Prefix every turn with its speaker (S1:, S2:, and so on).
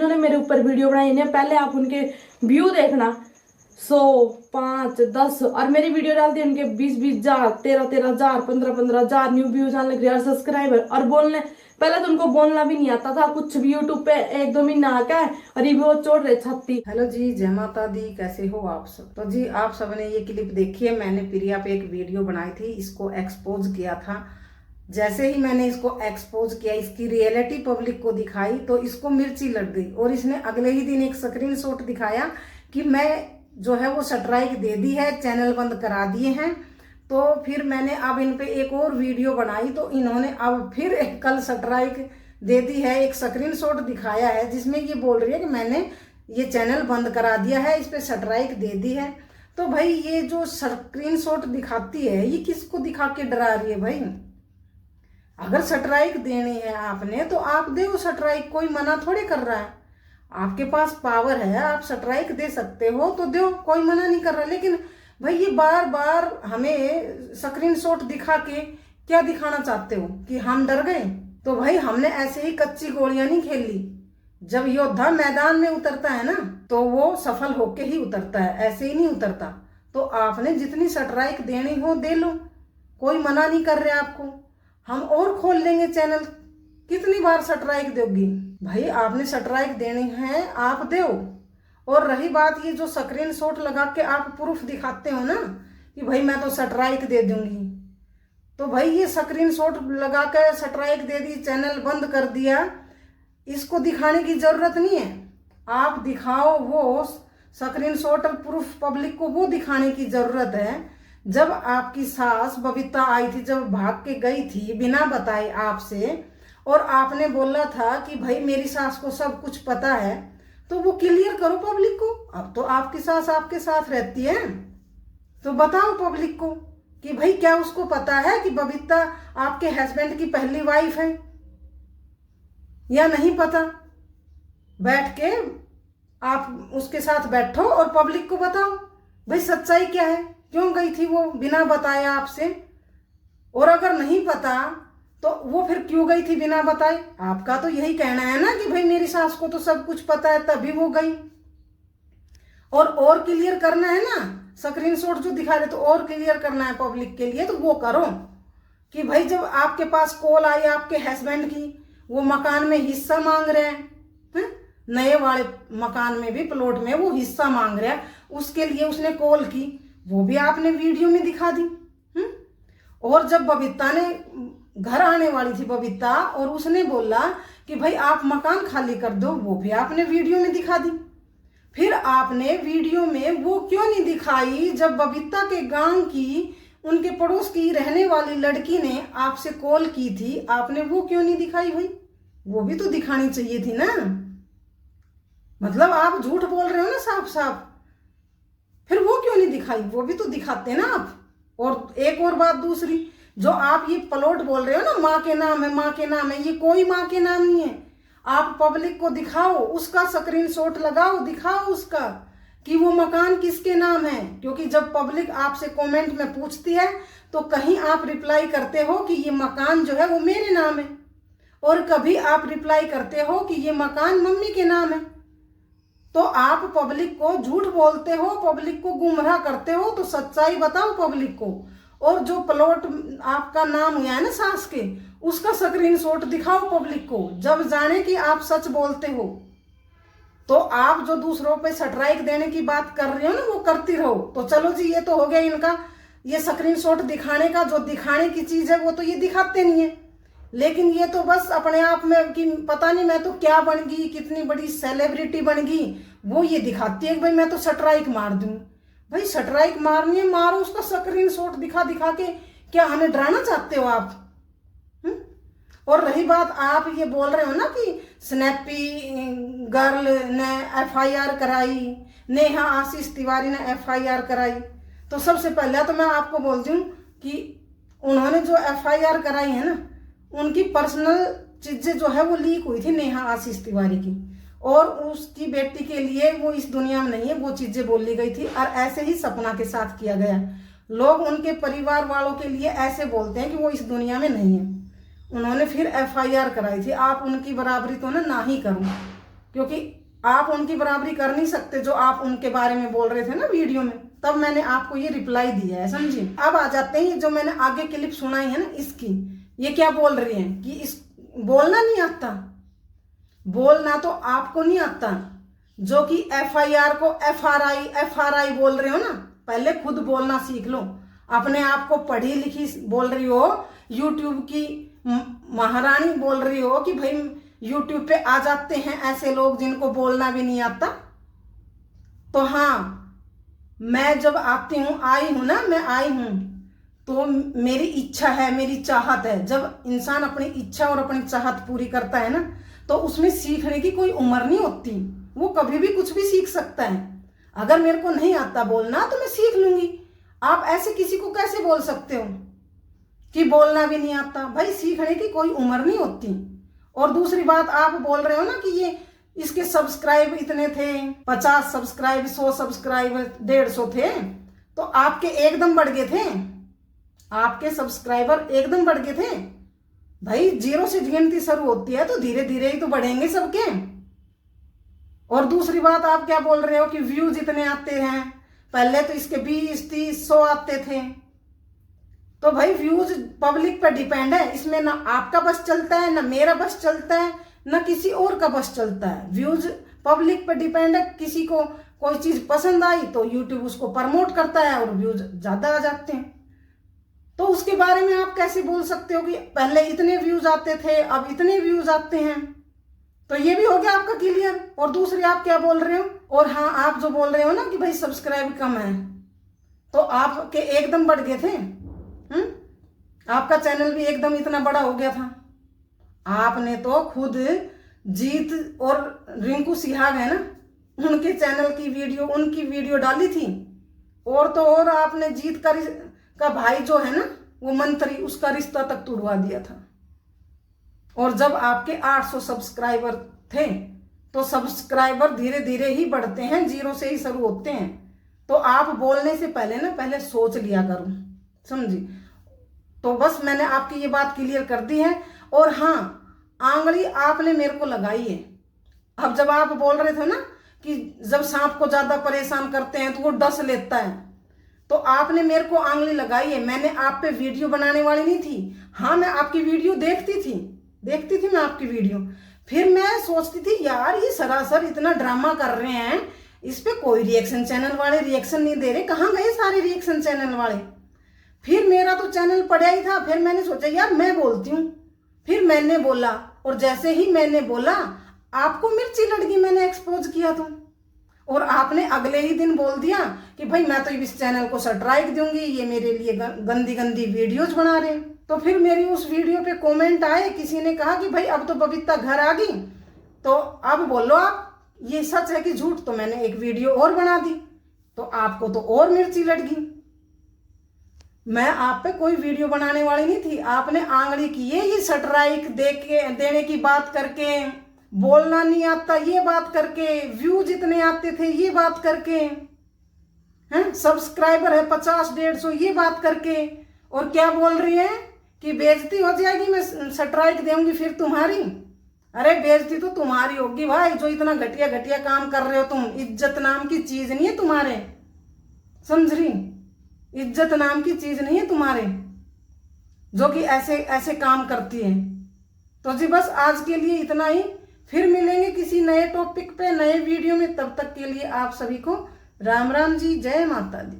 S1: जिन्होंने मेरे ऊपर वीडियो बनाई है पहले आप उनके व्यू देखना 100, 5, 10 और मेरी वीडियो डालती है उनके 20,000, 13,000, 15,000 न्यू व्यूज आने लग रहे और सब्सक्राइबर। और बोलने पहले तो उनको बोलना भी नहीं आता था कुछ भी, यूट्यूब पे 1-2 महीना आका है और ये भी वो चोट रहे छत्ती।
S2: हेलो जी, जय माता दी, कैसे हो आप सब। तो जी आप सबने ये क्लिप देखी है, मैंने प्रिया पे एक वीडियो बनाई थी, इसको एक्सपोज किया था। जैसे ही मैंने इसको एक्सपोज किया, इसकी रियलिटी पब्लिक को दिखाई तो इसको मिर्ची लग गई और इसने अगले ही दिन एक स्क्रीनशॉट दिखाया कि मैं जो है वो स्ट्राइक दे दी है, चैनल बंद करा दिए हैं। तो फिर मैंने अब इन पे एक और वीडियो बनाई तो इन्होंने अब फिर कल स्ट्राइक दे दी है, एक स्क्रीनशॉट दिखाया है जिसमें ये बोल रही है कि मैंने ये चैनल बंद करा दिया है, इस पे स्ट्राइक दे दी है। तो भाई ये जो स्क्रीनशॉट दिखाती है ये किसको दिखा के डरा रही है भाई? अगर स्ट्राइक देनी है आपने तो आप दो स्ट्राइक, कोई मना थोड़ी कर रहा है। आपके पास पावर है, आप स्ट्राइक दे सकते हो तो दो, कोई मना नहीं कर रहा। लेकिन भाई ये बार बार हमें स्क्रीनशॉट दिखा के क्या दिखाना चाहते हो कि हम डर गए? तो भाई हमने ऐसे ही कच्ची गोलियां नहीं खेल ली। जब योद्धा मैदान में उतरता है ना तो वो सफल होके ही उतरता है, ऐसे ही नहीं उतरता। तो आपने जितनी स्ट्राइक देनी हो दे लो, कोई मना नहीं कर रहे आपको। हम और खोल लेंगे चैनल, कितनी बार स्ट्राइक दोगी भाई? आपने स्ट्राइक देनी है आप दो। और रही बात ये जो स्क्रीनशॉट लगा के आप प्रूफ दिखाते हो ना कि भाई मैं तो स्ट्राइक दे दूंगी, तो भाई ये स्क्रीनशॉट लगा के स्ट्राइक दे दी, चैनल बंद कर दिया, इसको दिखाने की जरूरत नहीं है। आप दिखाओ वो स्क्रीनशॉट और प्रूफ पब्लिक को वो दिखाने की जरूरत है। जब आपकी सास बबीता आई थी, जब भाग के गई थी बिना बताए आपसे, और आपने बोला था कि भाई मेरी सास को सब कुछ पता है, तो वो क्लियर करो पब्लिक को। अब तो आपकी सास आपके साथ रहती है तो बताओ पब्लिक को कि भाई क्या उसको पता है कि बबीता आपके हस्बैंड की पहली वाइफ है या नहीं पता? बैठ के आप उसके साथ बैठो और पब्लिक को बताओ भाई सच्चाई क्या है, क्यों गई थी वो बिना बताए आपसे। और अगर नहीं पता तो वो फिर क्यों गई थी बिना बताए? आपका तो यही कहना है ना कि भाई मेरी सास को तो सब कुछ पता है तभी वो गई। और क्लियर करना है ना, स्क्रीनशॉट जो दिखा रहे तो और क्लियर करना है पब्लिक के लिए, तो वो करो कि भाई जब आपके पास कॉल आई आपके हस्बैंड की, वो मकान में हिस्सा मांग रहे हैं, नए वाले मकान में भी प्लॉट में वो हिस्सा मांग रहा है, उसके लिए उसने कॉल की, वो भी आपने वीडियो में दिखा दी। और जब बबीता ने घर आने वाली थी बबीता और उसने बोला कि भाई आप मकान खाली कर दो, वो भी आपने वीडियो में दिखा दी। फिर आपने वीडियो में वो क्यों नहीं दिखाई जब बबीता के गांव की, उनके पड़ोस की रहने वाली लड़की ने आपसे कॉल की थी, आपने वो क्यों नहीं दिखाई भाई? वो भी तो दिखानी चाहिए थी ना। मतलब आप झूठ बोल रहे हो ना साफ साफ, फिर वो क्यों नहीं दिखाई? वो भी तो दिखाते ना आप। और एक और बात दूसरी, जो आप ये प्लॉट बोल रहे हो ना माँ के नाम है, माँ के नाम है, ये कोई माँ के नाम नहीं है। आप पब्लिक को दिखाओ, उसका स्क्रीनशॉट लगाओ, दिखाओ उसका कि वो मकान किसके नाम है। क्योंकि जब पब्लिक आपसे कमेंट में पूछती है तो कहीं आप रिप्लाई करते हो कि ये मकान जो है वो मेरे नाम है, और कभी आप रिप्लाई करते हो कि ये मकान मम्मी के नाम है। तो आप पब्लिक को झूठ बोलते हो, पब्लिक को गुमराह करते हो, तो सच्चाई बताओ पब्लिक को। और जो प्लॉट आपका नाम हुआ है ना सास के, उसका स्क्रीनशॉट दिखाओ पब्लिक को, जब जाने कि आप सच बोलते हो। तो आप जो दूसरों पे स्ट्राइक देने की बात कर रहे हो ना वो करती रहो। तो चलो जी, ये तो हो गया इनका ये स्क्रीनशॉट दिखाने का, जो दिखाने की चीज है वो तो ये दिखाते नहीं है। लेकिन ये तो बस अपने आप में कि पता नहीं मैं तो क्या बन गई, कितनी बड़ी सेलिब्रिटी बन गई, वो ये दिखाती है कि भाई मैं तो स्ट्राइक मार दूं। भाई स्ट्राइक मारनी है मारो, उसका स्क्रीनशॉट दिखा दिखा के क्या हमें डराना चाहते हो आप? और रही बात, आप ये बोल रहे हो ना कि स्नैपी गर्ल ने FIR कराई, नेहा आशीष तिवारी ने FIR कराई। तो सबसे पहले तो मैं आपको बोल दूं कि उन्होंने जो FIR कराई है ना, उनकी पर्सनल चीजें जो है वो लीक हुई थी नेहा आशीष तिवारी की, और उसकी बेटी के लिए वो इस दुनिया में नहीं है, वो चीजें बोली गई थी। और ऐसे ही सपना के साथ किया गया। लोग उनके परिवार वालों के लिए ऐसे बोलते हैं कि वो इस दुनिया में नहीं है। उन्होंने फिर FIR कराई थी। आप उनकी बराबरी तो ना ही करो, क्योंकि आप उनकी बराबरी कर नहीं सकते जो आप उनके बारे में बोल रहे थे ना वीडियो में, तब मैंने आपको ये रिप्लाई दिया है, समझिए। अब आ जाते हैं जो मैंने आगे क्लिप सुनाई है ना इसकी, ये क्या बोल रही है कि इस बोलना नहीं आता, बोलना तो आपको नहीं आता, जो कि FIR को FRI बोल रहे हो ना, पहले खुद बोलना सीख लो। अपने आप को पढ़ी लिखी बोल रही हो, यूट्यूब की महारानी बोल रही हो कि भाई यूट्यूब पे आ जाते हैं ऐसे लोग जिनको बोलना भी नहीं आता। तो हाँ, मैं जब आती हूँ, मैं आई हूँ, तो मेरी इच्छा है, मेरी चाहत है। जब इंसान अपनी इच्छा और अपनी चाहत पूरी करता है ना, तो उसमें सीखने की कोई उम्र नहीं होती, वो कभी भी कुछ भी सीख सकता है। अगर मेरे को नहीं आता बोलना तो मैं सीख लूंगी। आप ऐसे किसी को कैसे बोल सकते हो कि बोलना भी नहीं आता? भाई सीखने की कोई उम्र नहीं होती। और दूसरी बात, आप बोल रहे हो ना कि ये इसके सब्सक्राइब इतने थे, 50 सब्सक्राइब, 100 सब्सक्राइब, 150 थे, तो आपके एकदम बढ़ गए थे, आपके सब्सक्राइबर एकदम बढ़ गए थे। भाई 0 से गिनती शुरू होती है तो धीरे धीरे ही तो बढ़ेंगे सबके। और दूसरी बात, आप क्या बोल रहे हो कि व्यूज इतने आते हैं, पहले तो इसके 20, 30, 100 आते थे। तो भाई व्यूज पब्लिक पर डिपेंड है, इसमें ना आपका बस चलता है, ना मेरा बस चलता है, ना किसी और का बस चलता है। व्यूज पब्लिक पर डिपेंड है, किसी को कोई चीज पसंद आई तो यूट्यूब उसको प्रमोट करता है और व्यूज ज्यादा आ जाते हैं। तो उसके बारे में आप कैसे बोल सकते हो कि पहले इतने व्यूज आते थे अब इतने व्यूज आते हैं? तो ये भी हो गया आपका क्लियर। और दूसरी आप क्या बोल रहे हो, और हाँ आप जो बोल रहे हो ना कि भाई सब्सक्राइब कम है, तो आपके एकदम बढ़ गए थे। आपका चैनल भी एकदम इतना बड़ा हो गया था। आपने तो खुद जीत और रिंकू सिहाग है ना, उनके चैनल की वीडियो, उनकी वीडियो डाली थी। और तो और आपने जीत का भाई जो है ना, वो मंत्री, उसका रिश्ता तक तुड़वा दिया था। और जब आपके 800 सब्सक्राइबर थे, तो सब्सक्राइबर धीरे धीरे ही बढ़ते हैं, 0 से ही शुरू होते हैं। तो आप बोलने से पहले ना, पहले सोच लिया करो, समझी। तो बस मैंने आपकी ये बात क्लियर कर दी है। और हाँ, आंगली आपने मेरे को लगाई है। अब जब आप बोल रहे थे ना कि जब सांप को ज्यादा परेशान करते हैं तो वो डस लेता है, तो आपने मेरे को आंगली लगाई है। मैंने आप पे वीडियो बनाने वाली नहीं थी। हाँ, मैं आपकी वीडियो देखती थी मैं आपकी वीडियो। फिर मैं सोचती थी यार ये सरासर इतना ड्रामा कर रहे हैं, इस पे कोई रिएक्शन चैनल वाले रिएक्शन नहीं दे रहे, कहाँ गए सारे रिएक्शन चैनल वाले? फिर मेरा तो चैनल पड़ा ही था। फिर मैंने सोचा यार मैं बोलती हूँ। फिर मैंने बोला, और जैसे ही मैंने बोला आपको मिर्ची लड़की मैंने एक्सपोज किया तो, और आपने अगले ही दिन बोल दिया कि भाई मैं तो इस चैनल को स्ट्राइक दूंगी, ये मेरे लिए गंदी गंदी वीडियोज बना रहे हैं। तो फिर मेरी उस वीडियो पे कमेंट आए, किसी ने कहा कि भाई अब तो बबीता घर आ गई, तो अब बोलो आप ये सच है कि झूठ। तो मैंने एक वीडियो और बना दी, तो आपको तो और मिर्ची लड़ गई। मैं आप पे कोई वीडियो बनाने वाली नहीं थी। आपने आंगली की है, ये स्ट्राइक देने की बात करके, बोलना नहीं आता ये बात करके, व्यूज इतने आते थे ये बात करके, हैं सब्सक्राइबर है 50, 150 ये बात करके, और क्या बोल रही है कि बेइज्जती हो जाएगी, मैं स्ट्राइक दूंगी फिर तुम्हारी। अरे बेइज्जती तो तुम्हारी होगी भाई, जो इतना घटिया घटिया काम कर रहे हो तुम। इज्जत नाम की चीज नहीं है तुम्हारे, समझ रही? इज्जत नाम की चीज नहीं है तुम्हारे, जो कि ऐसे ऐसे काम करती है। तो जी बस आज के लिए इतना ही। फिर मिलेंगे किसी नए टॉपिक पे, नए वीडियो में। तब तक के लिए आप सभी को राम राम जी, जय माता दी।